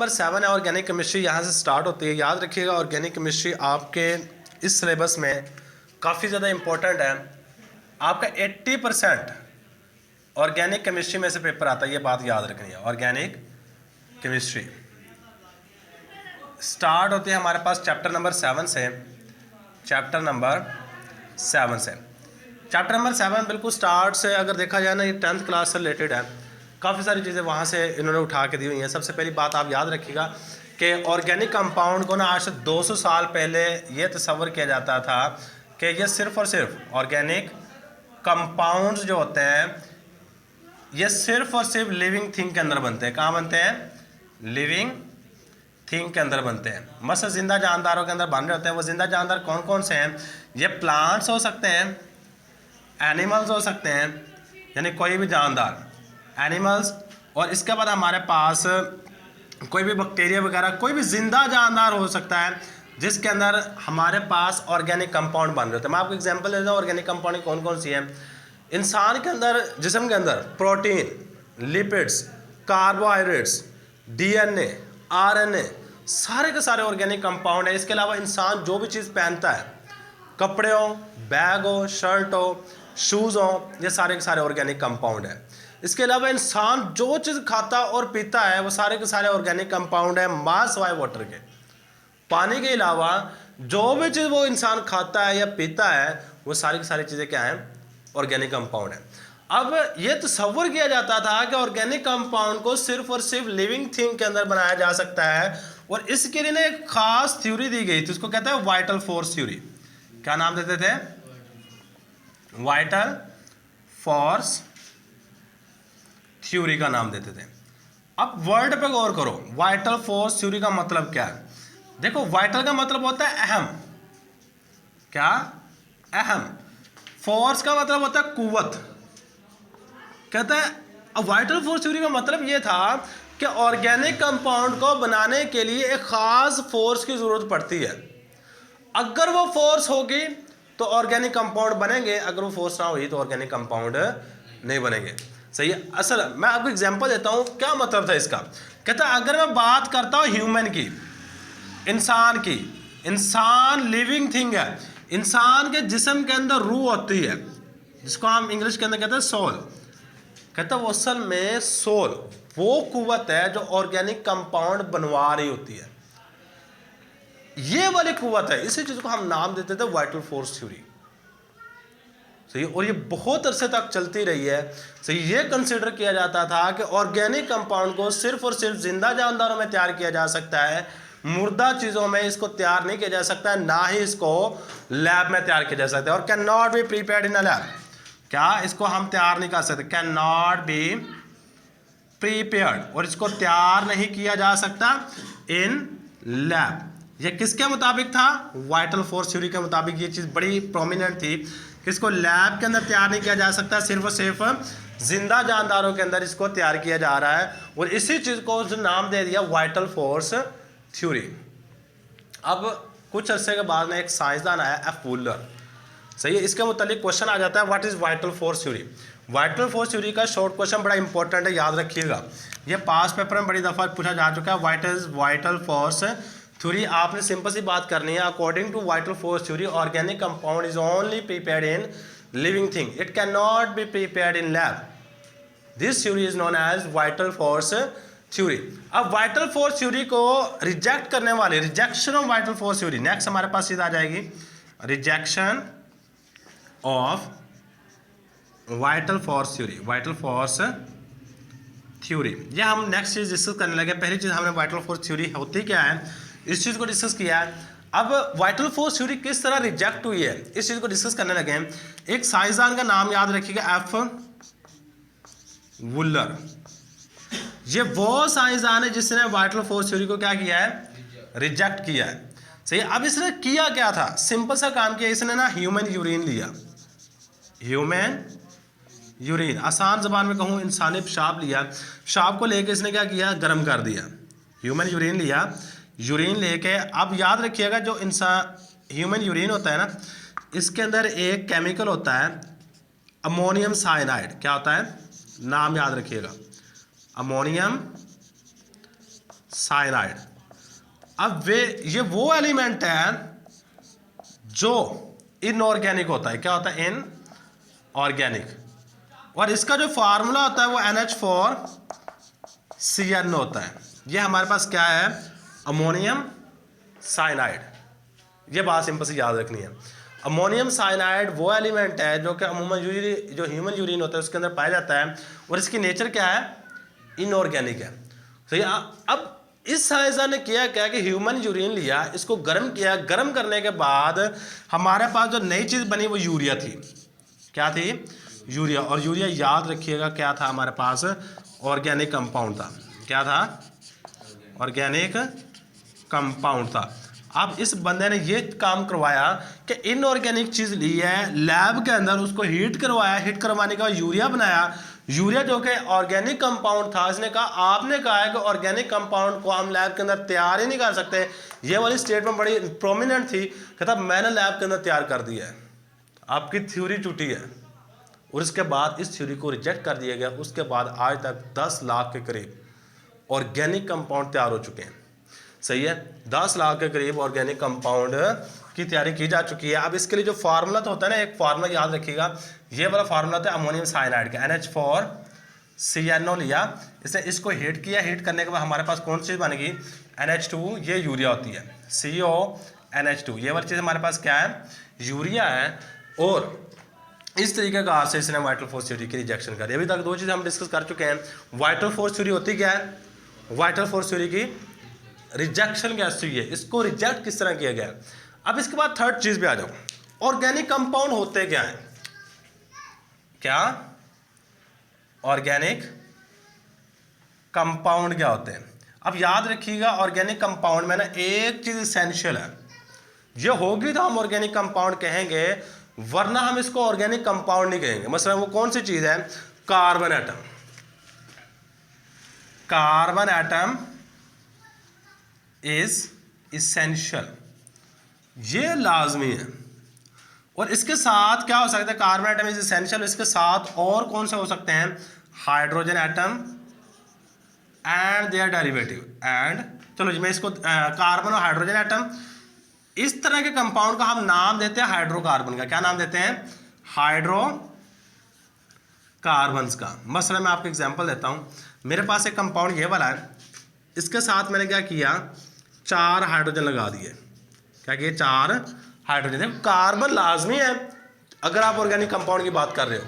Number 7 है organic chemistry, यहाँ से स्टार्ट होती है। याद रखिएगा ऑर्गेनिक केमिस्ट्री आपके इस सिलेबस में काफ़ी ज़्यादा इम्पोर्टेंट है। आपका 80% ऑर्गेनिक केमिस्ट्री में से पेपर आता है, ये बात याद रखनी है। ऑर्गेनिक केमिस्ट्री स्टार्ट होती है हमारे पास चैप्टर नंबर 7 से। चैप्टर नंबर 7 बिल्कुल स्टार्ट से अगर देखा जाए ना, ये 10th क्लास से रिलेटेड है। काफ़ी सारी चीज़ें वहाँ से इन्होंने उठा के दी हुई हैं। सबसे पहली बात आप याद रखिएगा कि ऑर्गेनिक कंपाउंड को ना आज से 200 साल पहले ये तस्वर किया जाता था कि ये सिर्फ़ और सिर्फ ऑर्गेनिक कंपाउंड्स जो होते हैं ये सिर्फ़ और सिर्फ लिविंग थिंग के अंदर बनते हैं। कहाँ बनते हैं? लिविंग थिंग के अंदर बनते हैं। मसलन जिंदा जानदारों के अंदर बन रहे होते हैं। वो जिंदा जानदार कौन कौन से हैं? ये प्लांट्स हो सकते हैं, एनिमल्स हो सकते हैं, यानी कोई भी जानदार एनिमल्स, और इसके बाद हमारे पास कोई भी बैक्टीरिया वगैरह, कोई भी जिंदा जानदार हो सकता है जिसके अंदर हमारे पास ऑर्गेनिक कंपाउंड बन रहे होते हैं। मैं आपको एग्जांपल देता हूँ ऑर्गेनिक कंपाउंड कौन कौन सी है। इंसान के अंदर, जिस्म के अंदर protein, lipids, carbohydrates, DNA, RNA, सारे के सारे ऑर्गेनिक कंपाउंड है। इसके अलावा इंसान जो भी चीज़ पहनता है, कपड़े हो, बैग हो, शर्ट हो, शूज़ हो, ये सारे के सारे ऑर्गेनिक कंपाउंड है। इसके अलावा इंसान जो चीज़ खाता और पीता है वो सारे के सारे ऑर्गेनिक कंपाउंड है, मास वाई वाटर के। पानी के अलावा जो भी चीज़ वो इंसान खाता है या पीता है वो सारी की सारी चीज़ें क्या हैं? ऑर्गेनिक कंपाउंड है। अब ये तस्वर किया जाता था कि ऑर्गेनिक कंपाउंड को सिर्फ और सिर्फ लिविंग थिंग के अंदर बनाया जा सकता है, और इसके लिए एक खास थ्योरी दी गई थी, उसको कहते हैं वाइटल फोर्स थ्योरी। क्या नाम देते थे? वाइटल फोर्स थ्योरी का नाम देते थे। अब वर्ड पे गौर करो, वाइटल फोर्स थ्योरी का मतलब क्या है? देखो, वाइटल का मतलब होता है अहम। क्या? अहम। फोर्स का मतलब होता है कुव्वत। कहता है अब वाइटल फोर्स थ्योरी का मतलब यह था कि ऑर्गेनिक कंपाउंड को बनाने के लिए एक खास फोर्स की जरूरत पड़ती है। अगर वो फोर्स होगी तो ऑर्गेनिक कंपाउंड बनेंगे, अगर वो फोर्स ना हुई तो ऑर्गेनिक कंपाउंड नहीं बनेंगे। सही है। असल मैं आपको एग्जांपल देता हूं, क्या मतलब था इसका। कहता है अगर मैं बात करता हूं ह्यूमन की, इंसान की, इंसान लिविंग थिंग है, इंसान के जिस्म के अंदर रूह होती है जिसको हम इंग्लिश के अंदर कहते हैं सोल। कहता है वो असल में सोल वो कुव्वत है जो ऑर्गेनिक कंपाउंड बनवा रही होती है, ये वाली कुव्वत है। इसी चीज को हम नाम देते थे वाइटल फोर्स थ्योरी। सही। और ये बहुत अरसे तक चलती रही है। सही। ये कंसिडर किया जाता था कि ऑर्गेनिक कंपाउंड को सिर्फ और सिर्फ जिंदा जानदारों में तैयार किया जा सकता है, मुर्दा चीज़ों में इसको तैयार नहीं किया जा सकता है, ना ही इसको लैब में तैयार किया जा सकता है। और can not B prepared in a lab. क्या? इसको हम तैयार नहीं कर सकते। कैन नॉट बी प्रीपेयर्ड, और इसको तैयार नहीं किया जा सकता इन लैब। ये किसके मुताबिक था? वाइटल फोर्स थ्योरी के मुताबिक ये चीज़ बड़ी प्रोमिनेंट थी कि इसको लैब के अंदर तैयार नहीं किया जा सकता, सिर्फ और सिर्फ जिंदा जानदारों के अंदर इसको तैयार किया जा रहा है। और इसी चीज़ को नाम दे दिया वाइटल फोर्स थ्योरी। अब कुछ अरसे के बाद में एक साइंसदान आया, एफ वुलर। सही है। इसके मुतालिक क्वेश्चन आ जाता है, what is vital force theory. Vital force theory का शॉर्ट क्वेश्चन बड़ा इंपॉर्टेंट है, याद रखिएगा। ये पास पेपर में बड़ी दफ़ा पूछा जा चुका है। What is vital force theory. आपने सिंपल सी बात करनी है। According to vital force theory, organic compound is only prepared in living thing, it can not be prepared in lab. This theory is known as vital force theory. अब वाइटल force थ्योरी को reject करने वाले, rejection of vital force theory, next हमारे पास चीज आ जाएगी, rejection of vital force theory. Vital force theory, ये हम नेक्स्ट चीज डिस्कस करने लगे। पहली चीज हमने वाइटल फोर्स थ्योरी होती क्या है इस चीज को डिस्कस किया है। अब वाइटल फोर्स थ्योरी किस तरह रिजेक्ट हुई है इस चीज को डिस्कस करने लगे। एक साइंसदान का नाम याद रखिएगा, एफ वुलर। ये वो साइंसदान है जिसने वाइटल फोर्स थ्योरी को क्या किया है? रिजेक्ट किया है। सही। अब इसने किया क्या था? सिंपल सा काम किया, इसने ना ह्यूमन यूरिन लिया। ह्यूमन यूरिन, आसान जबान में कहूँ इंसानी पेशाब लिया। पेशाब को लेके इसने क्या किया? गर्म कर दिया। ह्यूमन यूरिन लिया। यूरिन लेके, अब याद रखिएगा जो इंसान ह्यूमन यूरिन होता है ना, इसके अंदर एक केमिकल होता है अमोनियम साइनाइड। क्या होता है? नाम याद रखिएगा, अमोनियम साइनाइड। अब ये वो एलिमेंट है जो इनऑर्गेनिक होता है। क्या होता है? इनऑर्गेनिक। और इसका जो फार्मूला होता है वो NH4CN होता है। ये हमारे पास क्या है? Ammonium cyanide. ये बात सिंपल सी याद रखनी है। अमोनियम साइनाइड वो एलिमेंट है जो कि अमूमन जो ह्यूमन यूरिन होता है उसके अंदर पाया जाता है, और इसकी नेचर क्या है? इनऑर्गेनिक है। तो ये अब इस साइंसदान ने किया क्या कि ह्यूमन यूरिन लिया, इसको गर्म किया, गर्म करने के बाद हमारे पास जो नई चीज़ बनी वो यूरिया थी। क्या थी? यूरिया। और यूरिया याद रखिएगा क्या था हमारे पास? ऑर्गेनिक कंपाउंड था। क्या था? ऑर्गेनिक कंपाउंड था। अब इस बंदे ने ये काम करवाया कि इनऑर्गेनिक चीज़ ली है, लैब के अंदर उसको हीट करवाया, हीट करवाने के बाद यूरिया बनाया। यूरिया जो कि ऑर्गेनिक कंपाउंड था, इसने कहा आपने कहा है कि ऑर्गेनिक कंपाउंड को हम लैब के अंदर तैयार ही नहीं कर सकते। ये वाली स्टेटमेंट बड़ी प्रोमिनेंट थी। कहता मैंने लैब के अंदर तैयार कर दिया है। आपकी थ्योरी टूटी है। और उसके बाद इस थ्योरी को रिजेक्ट कर दिया गया। उसके बाद आज तक 10 लाख के करीब ऑर्गेनिक कंपाउंड तैयार हो चुके हैं। सही है? 10 लाख के करीब ऑर्गेनिक कंपाउंड की तैयारी की जा चुकी है। अब इसके लिए जो फार्मूला तो होता है ना, एक फार्मूला याद रखिएगा। ये वाला फार्मूला था अमोनियम साइनाइड का, NH4CNO लिया, इसने इसको हीट किया। हीट करने के बाद हमारे पास कौन सी चीज़ बनेगी? NH2। ये यूरिया होती है, CONH2। ये वाली चीज़ हमारे पास क्या है? यूरिया है। और इस तरीके का से इसने वाइटल फोर्स थ्योरी की रिजेक्शन करी। अभी तक दो चीज़ें हम डिस्कस कर चुके हैं। वाइटल फोर्स थ्योरी होती क्या है? वाइटल फोर्स थ्योरी की रिजेक्शन कैसे हुई है, इसको रिजेक्ट किस तरह किया गया। अब इसके बाद थर्ड चीज पे आ जाओ। ऑर्गेनिक कंपाउंड होते क्या है? क्या ऑर्गेनिक कंपाउंड क्या होते हैं? अब याद रखिएगा ऑर्गेनिक कंपाउंड में ना एक चीज इसेंशियल है, ये होगी तो हम ऑर्गेनिक कंपाउंड कहेंगे, वरना हम इसको ऑर्गेनिक कंपाउंड नहीं कहेंगे। मसलन वो कौन सी चीज है? Carbon atom. Carbon atom is essential, ये लाजमी है। और इसके साथ क्या हो सकता है? Carbon atom is essential. इसके साथ और कौन से हो सकते हैं? Hydrogen atom and their derivative. And चलो जी मैं इसको कार्बन और हाइड्रोजन एटम, इस तरह के कंपाउंड का हम नाम देते हैं हाइड्रोकार्बन का। क्या नाम देते हैं? हाइड्रोकार्बन्स का। मसला मैं आपको एग्जांपल देता हूं। मेरे पास एक कंपाउंड ये वाला है, इसके साथ मैंने क्या किया? 4 हाइड्रोजन लगा दिए। क्या किए? 4 हाइड्रोजन। देखो कार्बन लाजमी है अगर आप ऑर्गेनिक कंपाउंड की बात कर रहे हो।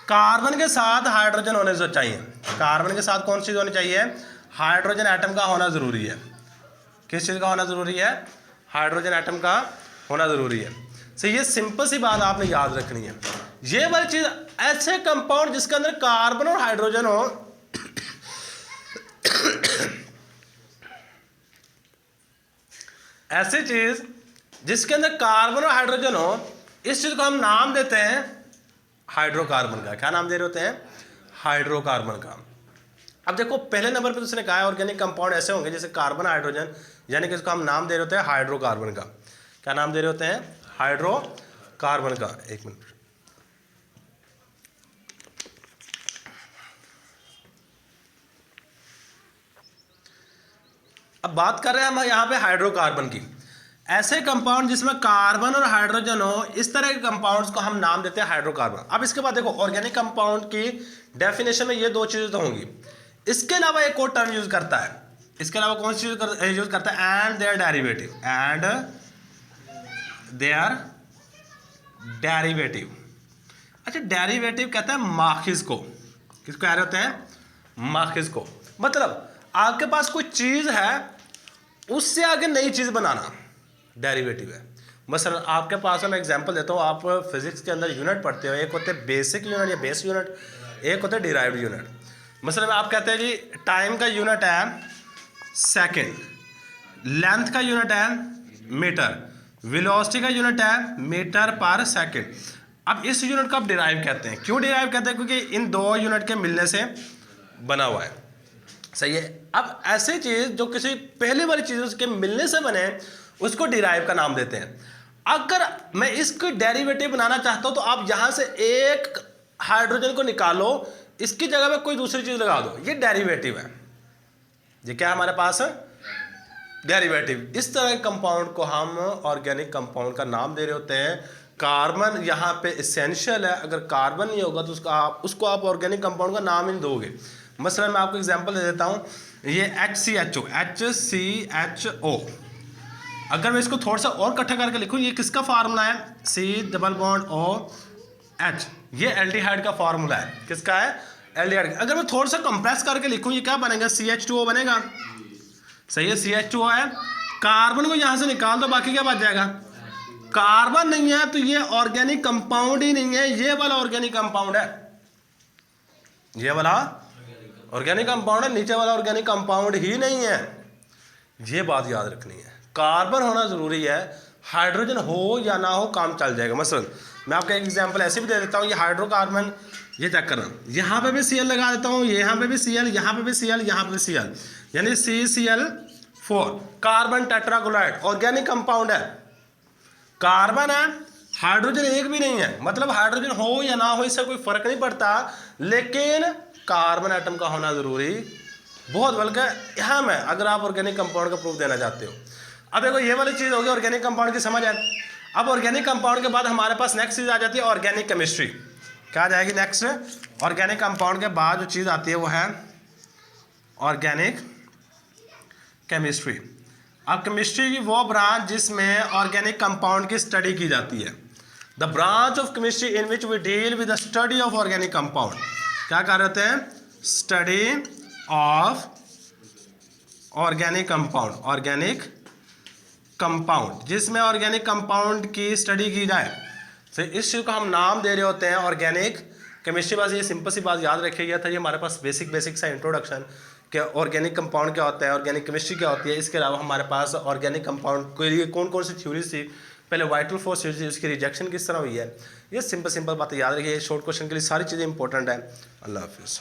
कार्बन के साथ हाइड्रोजन होने चाहिए। कार्बन के साथ कौन सी चीज होनी चाहिए? हाइड्रोजन एटम का होना जरूरी है। किस चीज का होना जरूरी है? हाइड्रोजन एटम का होना जरूरी है। सो ये सिंपल सी बात आपने याद रखनी है। ये वाली चीज, ऐसे कंपाउंड जिसके अंदर कार्बन और हाइड्रोजन हो, ऐसी चीज जिसके अंदर कार्बन और हाइड्रोजन हो, इस चीज को हम नाम देते हैं हाइड्रोकार्बन का। क्या नाम दे रहे होते हैं? हाइड्रोकार्बन का। अब देखो पहले नंबर पे उसने कहा है ऑर्गेनिक कंपाउंड ऐसे होंगे जैसे कार्बन हाइड्रोजन, यानी कि इसको हम नाम दे रहे होते हैं हाइड्रोकार्बन का। क्या नाम दे रहे होते हैं? हाइड्रोकार्बन का। एक मिनट, अब बात कर रहे हैं हम यहाँ पे हाइड्रोकार्बन की। ऐसे कंपाउंड जिसमें कार्बन और हाइड्रोजन हो, इस तरह के कंपाउंड्स को हम नाम देते हैं हाइड्रोकार्बन। अब इसके बाद देखो ऑर्गेनिक कंपाउंड की डेफिनेशन में ये दो चीजें तो होंगी। इसके अलावा एक और टर्म यूज करता है। इसके अलावा कौन सी चीज यूज करता है? And their derivative. And their derivative. अच्छा, डेरिवेटिव कहते हैं माखिज को। किसको कह रहे होते हैं? माखिज को। मतलब आपके पास कोई चीज है, उससे आगे नई चीज बनाना डेरिवेटिव है। मसलन आपके पास मैं एग्जांपल देता हूँ। आप फिजिक्स के अंदर यूनिट पढ़ते हो, एक होते हैं बेसिक यूनिट या बेस यूनिट, एक होता है डिराइव्ड यूनिट। मसलन आप कहते हैं जी टाइम का यूनिट है सेकंड, लेंथ का यूनिट है मीटर, वेलोसिटी का यूनिट है मीटर पर सेकंड। अब इस यूनिट को आप डिराइव कहते हैं। क्यों डिराइव कहते हैं? क्योंकि इन दो यूनिट के मिलने से बना हुआ है। सही है। अब ऐसी चीज जो किसी पहले वाली चीज के मिलने से बने, उसको डिराइव का नाम देते हैं। अगर मैं इसको डेरिवेटिव बनाना चाहता हूं तो आप यहां से एक हाइड्रोजन को निकालो, इसकी जगह में कोई दूसरी चीज लगा दो, ये डेरिवेटिव है। ये क्या है हमारे पास? डेरिवेटिव। इस तरह के कंपाउंड को हम ऑर्गेनिक कंपाउंड का नाम दे रहे होते हैं। कार्बन यहाँ पे इसेंशियल है, अगर कार्बन नहीं होगा तो उसको आप ऑर्गेनिक कंपाउंड का नाम ही नहीं दोगे। मसलन मैं आपको एग्जांपल दे देता हूँ, ये HCHO, अगर मैं इसको थोड़ा सा और इकट्ठा करके लिखूँ, ये किसका फार्मूला है, C+OH, ये एल्डिहाइड का फार्मूला है। किसका है, एल्डिहाइड। अगर मैं थोड़ा सा कंप्रेस करके लिखूँ, ये क्या बनेगा, CH2O बनेगा। सही है, CH2O है। कार्बन को यहाँ से निकाल दो, बाकी क्या बच जाएगा, कार्बन नहीं है तो ये ऑर्गेनिक कंपाउंड ही नहीं है, ये वाला ऑर्गेनिक कंपाउंड है, ये वाला ऑर्गेनिक कंपाउंड है, नीचे वाला ऑर्गेनिक कंपाउंड ही नहीं है। ये बात याद रखनी है, कार्बन होना जरूरी है, हाइड्रोजन हो या ना हो काम चल जाएगा। मसलन मैं आपको एक एग्जांपल ऐसे भी दे देता हूँ, ये हाइड्रोकार्बन, ये चेक करना, यहाँ पे भी Cl लगा देता हूँ, यहाँ पे भी Cl, यहाँ पे भी Cl, यहाँ पे भी Cl, यानी CCl4, carbon tetrachloride, organic compound है, कार्बन है, हाइड्रोजन एक भी नहीं है। मतलब हाइड्रोजन हो या ना हो इससे कोई फर्क नहीं पड़ता, लेकिन कार्बन एटम का होना जरूरी बहुत बल्कि अहम है, अगर आप ऑर्गेनिक कंपाउंड का प्रूफ देना चाहते हो। अब देखो ये वाली चीज़ होगी ऑर्गेनिक कंपाउंड की, समझ है। अब ऑर्गेनिक कंपाउंड के बाद हमारे पास नेक्स्ट चीज़ आ जाती है ऑर्गेनिक केमिस्ट्री। क्या आ जाएगी नेक्स्ट, ऑर्गेनिक कंपाउंड के बाद जो चीज़ आती है वो है ऑर्गेनिक केमिस्ट्री। अब केमिस्ट्री की वो ब्रांच जिसमें ऑर्गेनिक कंपाउंड की स्टडी की जाती है, the branch of chemistry in which we deal with the study of organic compound. क्या कर रहे हैं, study of organic compound, organic compound जिसमें ऑर्गेनिक कंपाउंड की स्टडी की जाए, तो इस चीज़ को हम नाम दे रहे होते हैं ऑर्गेनिक केमिस्ट्री। बस ये सिंपल सी बात याद रखी गया था, ये हमारे पास बेसिक सा इंट्रोडक्शन कि ऑर्गेनिक कंपाउंड क्या होता है, ऑर्गेनिक केमिस्ट्री क्या होती है। इसके अलावा हमारे पास ऑर्गेनिक कंपाउंड के लिए कौन कौन सी थ्योरीज थी, पहले वाइटल फोर्स थ्योरी थी, उसकी रिजेक्शन किस तरह हुई है, ये सिंपल बातें याद रखिए। शॉर्ट क्वेश्चन के लिए सारी चीज़ें इंपॉर्टेंट है। अल्लाह हाफिज़।